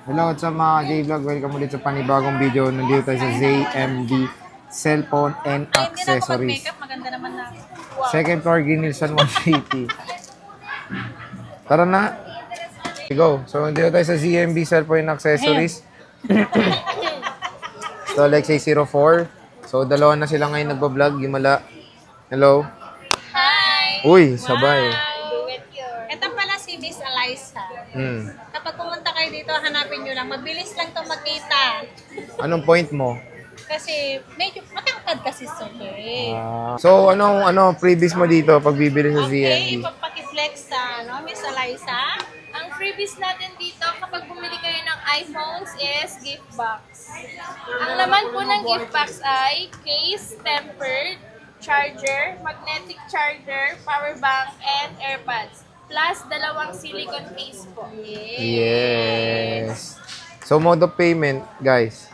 Hello, what's up mga J-Vlog? Welcome ulit sa panibagong video. Nandito tayo sa ZMB Cellphone and Ay, hindi na ako Accessories. mag-makeup. Maganda naman na. Wow. Second floor, Ginilson, 180. Tara na. Go. So, nandito tayo sa ZMB Cellphone and Accessories. So, Alexei 04. So, dalawa na sila ngayon nagbablog. Gimala. Hello. Hi! Uy, sabay. Wow! Ito pala si Miss Eliza. Kapag pumunta kayo dito, hanapin nyo lang. Mabilis lang to makita. Anong point mo? Kasi medyo matangkad kasi Sophie. So, ano previous mo dito pag bibili sa ZMB? Okay, ipapaki-flex sa Miss Eliza. Ang freebies natin dito kapag bumili kayo ng iPhones is gift box. Ang laman po ng gift box ay case, tempered, charger, magnetic charger, power bank, and AirPods. Plus, dalawang silicone case po. Yes. So, mode of payment, guys.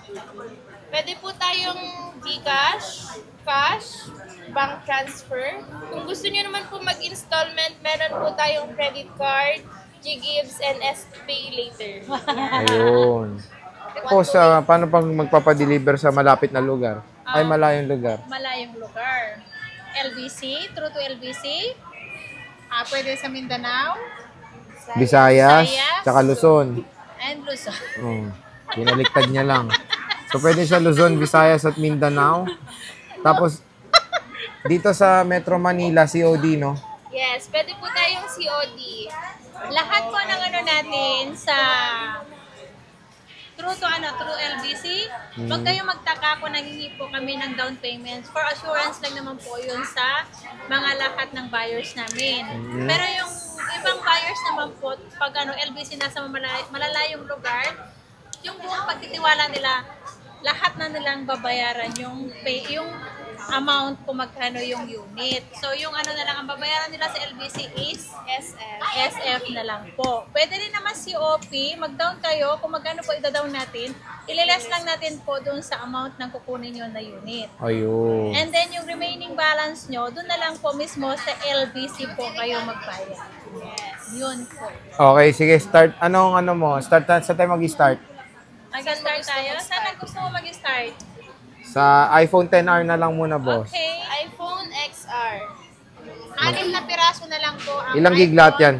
Pwede po tayong Gcash, cash, bank transfer. Kung gusto niyo naman po mag-installment, meron po tayong credit card, Ggives, and SPay later. Ayun. Tapos, paano pag magpapadeliver sa malapit na lugar? Ay, malayong lugar. Malayong lugar. LBC, true to LBC. Pwede sa Mindanao. Visayas, tsaka Luzon. And Luzon. Oh, pinaliktad niya lang. So, pwede sa Luzon, Visayas, at Mindanao. Tapos, dito sa Metro Manila, COD, no? Yes, pwede po tayong COD. Lahat po ng ano natin sa true LBC. Huwag kayong magtaka kung nanghingi po kami ng down payments. For assurance lang naman po yun sa mga lahat ng buyers namin. Pero yung ibang buyers naman po, pag LBC nasa malalayong lugar, yung buong pagtitiwala nila, lahat na nilang babayaran yung amount kung magkano yung unit. So, yung na lang, ang babayaran nila sa LBC is SF na lang po. Pwede rin naman COP, mag-down kayo, kung magkano po ida-down natin, ililes lang natin po dun sa amount ng kukunin nyo na unit. Ayun. And then, yung remaining balance nyo, dun na lang po mismo sa LBC po kayo magbayad. Yes. Yun po. Okay, sige, start. Anong mo? Start, sa tayo mag-start? Mag-start tayo? Saan gusto mo mag-start? Sa iPhone XR na lang muna, boss. Okay. iPhone XR. 6 na piraso na lang po ang Ilang gig lahat yan?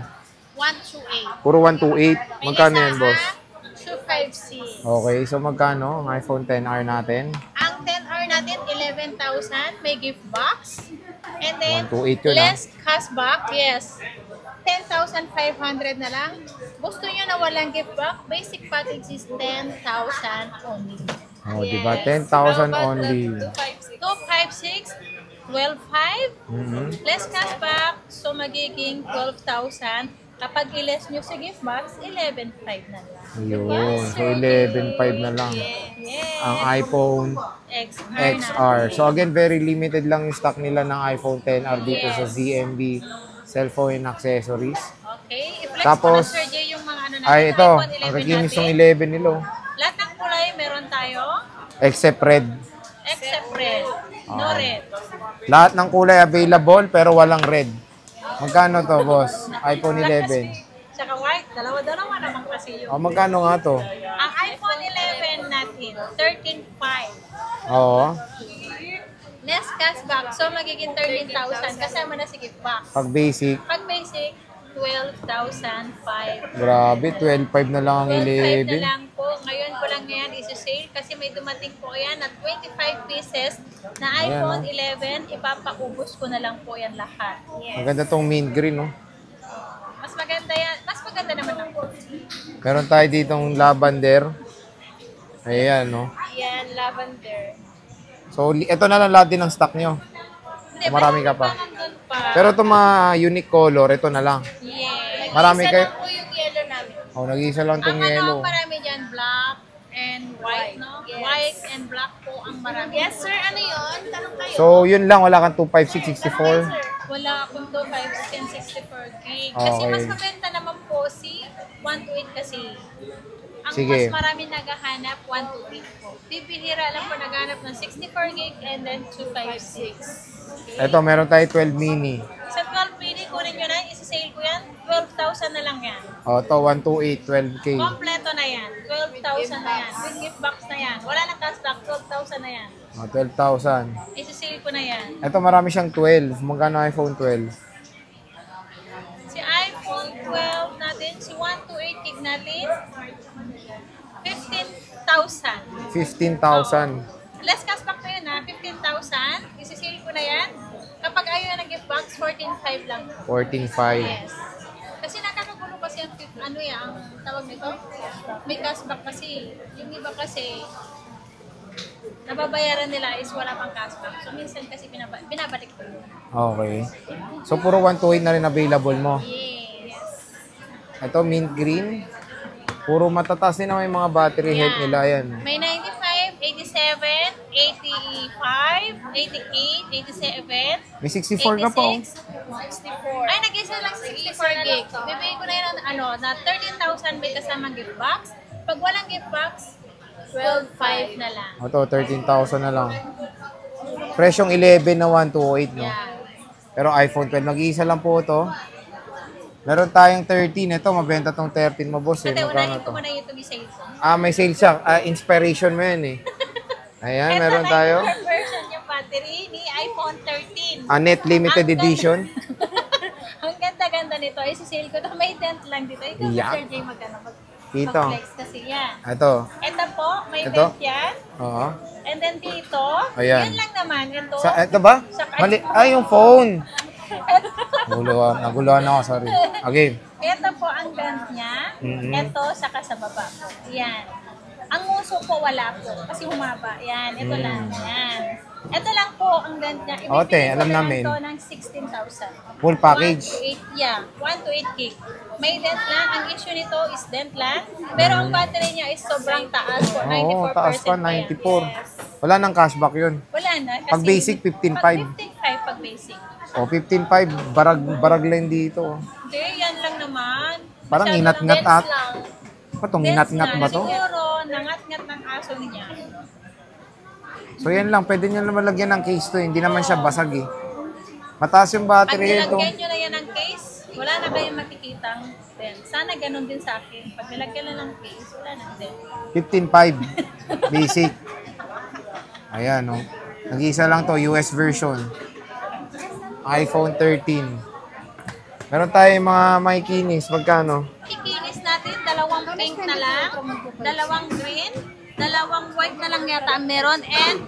128. Puro 128. Magkano yan, boss? 256. Okay, so magkano ang iPhone XR natin? Ang 10R natin, 11,000. May gift box. And then, 128 yun, less cashback. Yes. 10,500 na lang. Gusto nyo na walang gift box? Basic package is 10,000 only. Oh, di ba? 10,000 only. 256, 12,500. Less cashback. So, magiging 12,000. Kapag i-less nyo sa gift box, 11,500 na lang. Ayun. So, 11,500 na lang. Yes. Ang iPhone XR. So, again, very limited lang yung stock nila ng iPhone XR dito sa ZMB Cellphone and Accessories. Okay. I-flex Tapos, mo na, Sir Jay, yung mga natin. Ay, ito. iPhone Ang 11 kakinis natin. ng 11 nilo. Lahat ng kulay meron tayo. Except red. Except red. No red. Lahat ng kulay available pero walang red. Magkano to, boss? iPhone 11. Tsaka white. Dalawa-dalawa naman kasi yun. Oh, magkano nga to? Ang iPhone 11 natin, 13,500. Oo. Less cashback. So, magiging 13,000. Kasama na si gift box. Pag basic, Pag basic, 12,500. grabe, 12.5 na lang ang 12,500 na 11. lang po. Ngayon ko lang yan isi-sale kasi may dumating po yan at 25 pieces na iPhone 11. Ipapaubos ko na lang po yan lahat. Yes. Maganda tong mint green, no? Mas maganda yan. Mas maganda naman ako. Meron tayo ditong lavender. Ayan, no? Yan, lavender. So, ito na lang lahat din ng stock nyo. Hindi, Marami ka pa. nandun pa. Pero itong mga unique color, ito na lang. Yes. Marami Isa kayo. lang po yung yellow namin. Oh, nag-iisa lang Ang itong yellow. marami dyan, black and white, no? Yes. White and black po ang marami. Yes, sir. Ano yun? Tanong kayo. So, yun lang. Wala kang 256, 64. Wala akong 256 and 64 gig. Kasi Okay. mas mabenta naman po si 128 kasi. Ang Sige. mas marami naghahanap, 128 po. Bibihira lang po naghahanap ng 64 gig and then 256. Okay. Ito, meron tayo 12 mini. Sa 12 mini, kunin nyo na, isa-sale ko yan, 12,000 na lang yan. O, ito, 128, 12K. Kompleto na yan, 12,000 na yan. With gift box na yan. Wala nang cashback, 12,000 na yan. O, 12,000. Isa-sale ko na yan. Ito, marami siyang 12. Magkano iPhone 12? Si iPhone 12 natin, si 128 gig natin, 15,000. 15,000. Less cashback na yun ha, 15,000. Isa-sale ko na yan. Kapag ayaw na ng gift box, 14,500 lang. 14,500. Yes. Kasi nakakagulo kasi ang ano yan, ang tawag nito? May cashback kasi. Yung iba kasi, nababayaran nila is wala pang cashback. So minsan kasi binabalik ko yun. Okay. So, puro 128 na rin available mo. Yes. Ito, mint green. Puro matataas din naman yung mga battery health nila. Yan. May 95, 87, 85, 88, 87, May 64 ka pa, oh. 64. Ay, nag-isa lang 64 gig. Bibigay ko na yun na 13,000 may kasamang gift box. Pag walang gift box, 12,500 na lang. Ito, 13,000 na lang. Presyong 11 na 128, no? Yeah. Pero iPhone 12, nag-iisa lang po ito. Meron tayong 13. Ito, mabenta tong 13 mo, boss. Eh. Ate, Magkano unahin to? ko muna yung tumisale ko. May sale siya. Inspiration mo yan, eh. Ayan, meron tayo. Ito na version yung battery ni iPhone 13. Net limited edition. Ang ganda-ganda nito. Isisale ko to. May dent lang dito. Ikaw, Yeah. Sir Jay, magkano? Dito. Mag-flex kasi yan. Ito. Ito po, may Ito? dent yan. Oo. And then dito, Ayan. yan lang naman. Ito, Ito ba? Mali. Yung phone. Naguluhan ako, sorry. Okay. ito po ang dent niya. Mhm. Ito, saka sa baba po. Yan. Ang nguso po wala po. Kasi humaba. Yan. Ito lang. Yan. Ito lang po ang dent niya. Ote, Ibibigay alam ko na namin. lang to ng 16,000. Full package. 1 to 8, yeah. 1 to 8 gig. May dent lang. Ang issue nito is dent lang. Pero ang battery niya is sobrang taas po. 94% Oo, taas pa, pa yan. 94. Yes. Wala nang cashback yun. Wala na. Kasi Pag basic, 15,500. Pag 15,500 pag basic. O, 15,500. Barag lang dito. Hindi, yan lang naman. Parang Masyado ingat-ngat lang. at. Itong Dents ingat-ngat lang. ba to? Siguro, nangat-ngat ng aso niya. So, yan lang. Pwede nyo naman lagyan ng case to. Hindi naman siya basag eh. Mataas yung Pag battery ito. nilagyan nyo na yan ng case, wala na kayong makikitang dent. Sana ganun din sa akin. Pag nilagyan na ng case, wala na dent. 15,500. Basic. Ayan, no. Nag-iisa lang to. US version. iPhone 13. Meron tayong mga Maikinis. Magkano? Ikinis natin, dalawang pink na lang, dalawang green, dalawang white na lang yata ang meron, and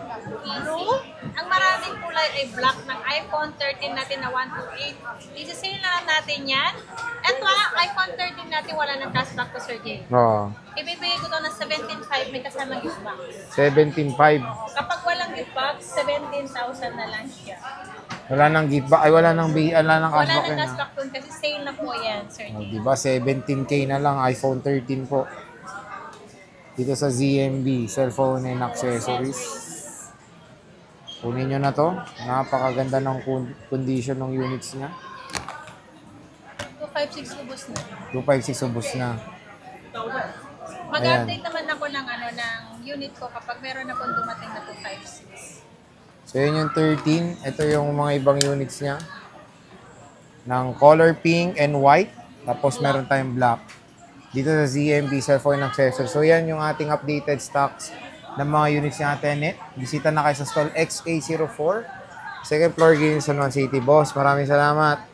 blue. Ang maraming kulay ay black ng iPhone 13 natin na 128. Isisale na lang natin yan. Ito ang iPhone 13 natin, wala ng cashback to Sir Jay. Oo. Ibibigay ko to ng 17,500 may kasama gift box. 17,500. Kapag walang gift box, 17,000 na lang siya. Wala nang gift back. Ay, wala nang Wala cashback ng yun. cashback dun kasi sale na po yan, Sir Oh, Jay. diba? 17K na lang. iPhone 13 po. Dito sa ZMB. Cellphone and accessories. Kunin nyo na to. Napakaganda ng condition ng units niya. 256 ubos na. 256 ubos na. Mag-update naman ako ng ng unit ko kapag meron akong dumating na 256. So, yun yung 13. Ito yung mga ibang units niya. Ng color pink and white. Tapos meron tayong black. Dito sa ZMB Cellphone Accessories. So, yan yung ating updated stocks ng mga units natin. Bisita na kayo sa stall XA04. Second floor, San Juan City. Boss, maraming salamat.